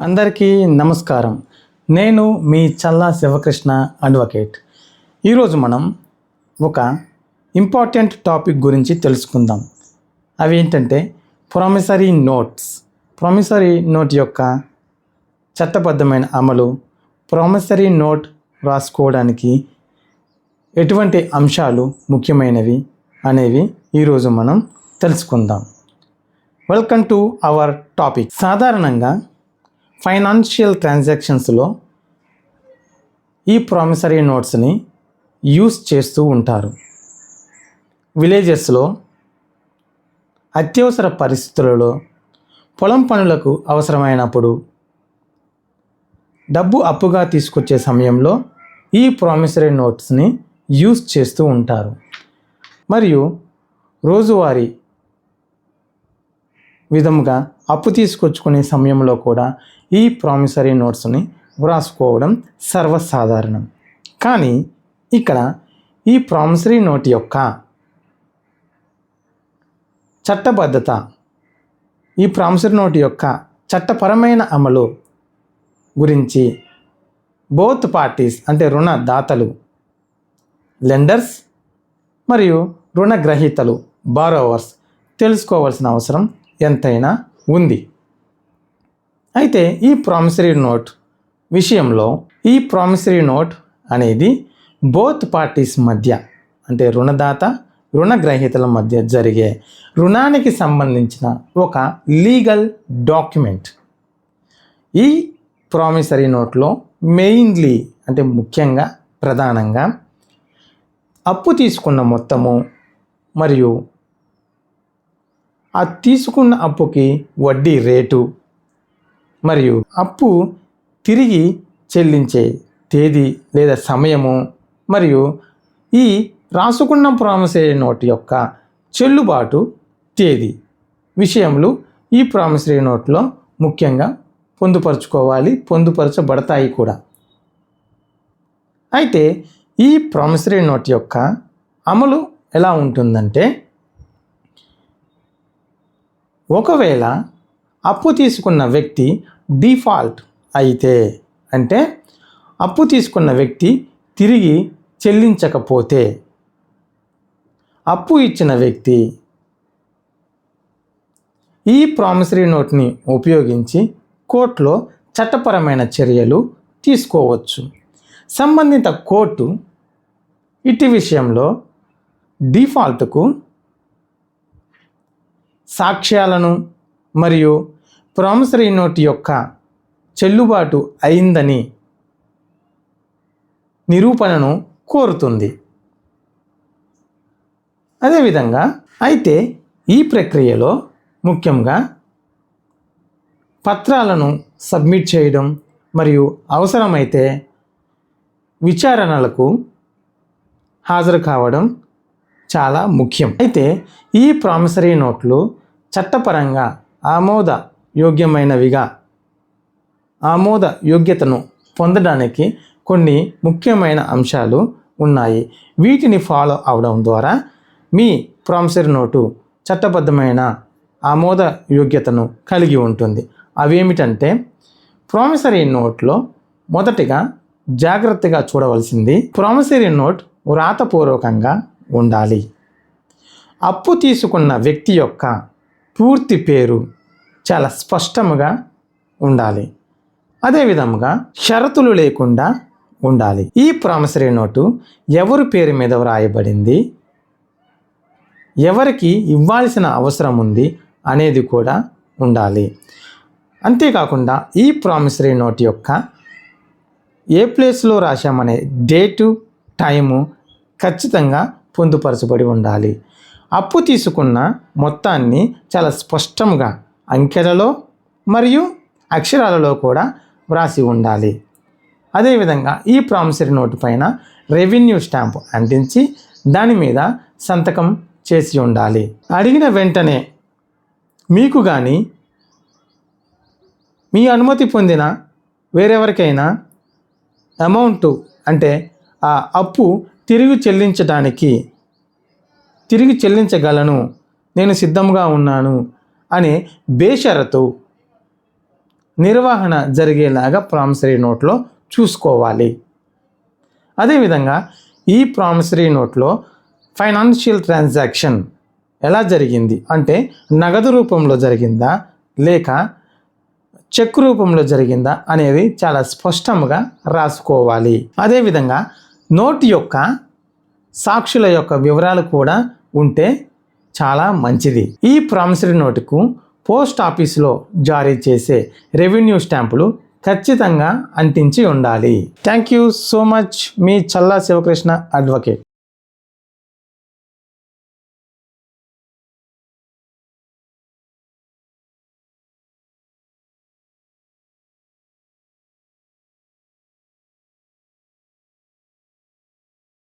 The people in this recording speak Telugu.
అందరికీ నమస్కారం. నేను మీ చల్లా శివకృష్ణ అడ్వకేట్. ఈరోజు మనం ఒక ఇంపార్టెంట్ టాపిక్ గురించి తెలుసుకుందాం. అవి ఏంటంటే ప్రామిసరీ నోట్స్. ప్రామిసరీ నోట్ యొక్క చట్టబద్ధమైన అమలు, ప్రామిసరీ నోట్ రాసుకోవడానికి ఎటువంటి అంశాలు ముఖ్యమైనవి అనేవి ఈరోజు మనం తెలుసుకుందాం. Welcome to our topic. సాధారణంగా ఫైనాన్షియల్ ట్రాన్సాక్షన్స్లో ఈ ప్రామిసరీ నోట్స్ని యూస్ చేస్తూ ఉంటారు. విలేజెస్లో అత్యవసర పరిస్థితులలో పొలం పనులకు అవసరమైనప్పుడు డబ్బు అప్పుగా తీసుకొచ్చే సమయంలో ఈ ప్రామిసరీ నోట్స్ని యూస్ చేస్తూ ఉంటారు. మరియు రోజువారీ విధముగా అప్పు తీసుకొచ్చుకునే సమయంలో కూడా ఈ ప్రామిసరీ నోట్స్ని వ్రాసుకోవడం సర్వసాధారణం. కానీ ఇక్కడ ఈ ప్రామిసరీ నోట్ యొక్క చట్టబద్ధత, ఈ ప్రామిసరీ నోట్ యొక్క చట్టపరమైన అమలు గురించి బోత్ పార్టీస్ అంటే రుణదాతలు, లెండర్స్ మరియు రుణగ్రహీతలు, బారోవర్స్ తెలుసుకోవాల్సిన అవసరం ఎంతైనా ఉంది. అయితే ఈ ప్రామిసరీ నోట్ విషయంలో ఈ ప్రామిసరీ నోట్ అనేది బోత్ పార్టీస్ మధ్య అంటే రుణదాత రుణగ్రహీతల మధ్య జరిగే రుణానికి సంబంధించిన ఒక లీగల్ డాక్యుమెంట్. ఈ ప్రామిసరీ నోట్లో మెయిన్లీ అంటే ముఖ్యంగా ప్రధానంగా అప్పు తీసుకున్న మొత్తము మరియు ఆ తీసుకున్న అప్పుకి వడ్డీ రేటు మరియు అప్పు తిరిగి చెల్లించే తేదీ లేదా సమయము మరియు ఈ రాసుకున్న ప్రామిసరీ నోట్ యొక్క చెల్లుబాటు తేదీ విషయములు ఈ ప్రామిసరీ నోట్లో ముఖ్యంగా పొందుపరచబడతాయి కూడా. అయితే ఈ ప్రామిసరీ నోట్ యొక్క అమలు ఎలా ఉంటుందంటే, ఒకవేళ అప్పు తీసుకున్న వ్యక్తి డిఫాల్ట్ అయితే, అంటే అప్పు తీసుకున్న వ్యక్తి తిరిగి చెల్లించకపోతే, అప్పు ఇచ్చిన వ్యక్తి ఈ ప్రామిసరీ నోట్ని ఉపయోగించి కోర్టులో చట్టపరమైన చర్యలు తీసుకోవచ్చు. సంబంధిత కోర్టు ఇట్టి విషయంలో డిఫాల్ట్కు సాక్ష్యాలను మరియు ప్రామిసరీ నోట్ యొక్క చెల్లుబాటు అయిందని నిరూపణను కోరుతుంది. అదేవిధంగా అయితే ఈ ప్రక్రియలో ముఖ్యంగా పత్రాలను సబ్మిట్ చేయడం మరియు అవసరమైతే విచారణలకు హాజరు కావడం చాలా ముఖ్యం. అయితే ఈ ప్రామిసరీ నోట్లు చట్టపరంగా ఆమోద యోగ్యతను పొందడానికి కొన్ని ముఖ్యమైన అంశాలు ఉన్నాయి. వీటిని ఫాలో అవడం ద్వారా మీ ప్రామిసరీ నోటు చట్టబద్ధమైన ఆమోద యోగ్యతను కలిగి ఉంటుంది. అవేమిటంటే, ప్రామిసరీ నోట్లో మొదటిగా జాగ్రత్తగా చూడవలసింది, ప్రామిసరీ నోట్ వ్రాతపూర్వకంగా ఉండాలి. అప్పు తీసుకున్న వ్యక్తి యొక్క పూర్తి పేరు చాలా స్పష్టంగా ఉండాలి. అదేవిధంగా షరతులు లేకుండా ఉండాలి. ఈ ప్రామిసరీ నోటు ఎవరి పేరు మీద వ్రాయబడింది, ఎవరికి ఇవ్వాల్సిన అవసరం ఉంది అనేది కూడా ఉండాలి. అంతేకాకుండా ఈ ప్రామిసరీ నోట్ యొక్క ఏ ప్లేస్లో రాశామనే డేటు, టైము ఖచ్చితంగా పొందుపరచబడి ఉండాలి. అప్పు తీసుకున్న మొత్తాన్ని చాలా స్పష్టంగా అంకెలలో మరియు అక్షరాలలో కూడా వ్రాసి ఉండాలి. అదేవిధంగా ఈ ప్రామిసరీ నోటు పైన రెవెన్యూ స్టాంపు అంటించి దాని మీద సంతకం చేసి ఉండాలి. అడిగిన వెంటనే మీకు కానీ మీ అనుమతి పొందిన వేరెవరికైనా అమౌంట్ అంటే ఆ అప్పు తిరిగి చెల్లించగలను, నేను సిద్ధంగా ఉన్నాను అనే బేషరతు నిర్వహణ జరిగేలాగా ప్రామిసరీ నోట్లో చూసుకోవాలి. అదేవిధంగా ఈ ప్రామిసరీ నోట్లో ఫైనాన్షియల్ ట్రాన్సాక్షన్ ఎలా జరిగింది అంటే నగదు రూపంలో జరిగిందా లేక చెక్ రూపంలో జరిగిందా అనేది చాలా స్పష్టంగా రాసుకోవాలి. అదేవిధంగా నోటు యొక్క సాక్షుల యొక్క వివరాలు కూడా ఉంటే చాలా మంచిది. ఈ ప్రామిసరీ నోటుకు పోస్ట్ ఆఫీసులో జారీ చేసే రెవెన్యూ స్టాంపులు ఖచ్చితంగా అంటించి ఉండాలి. Thank you so much. మీ చల్లా శివకృష్ణ అడ్వకేట్.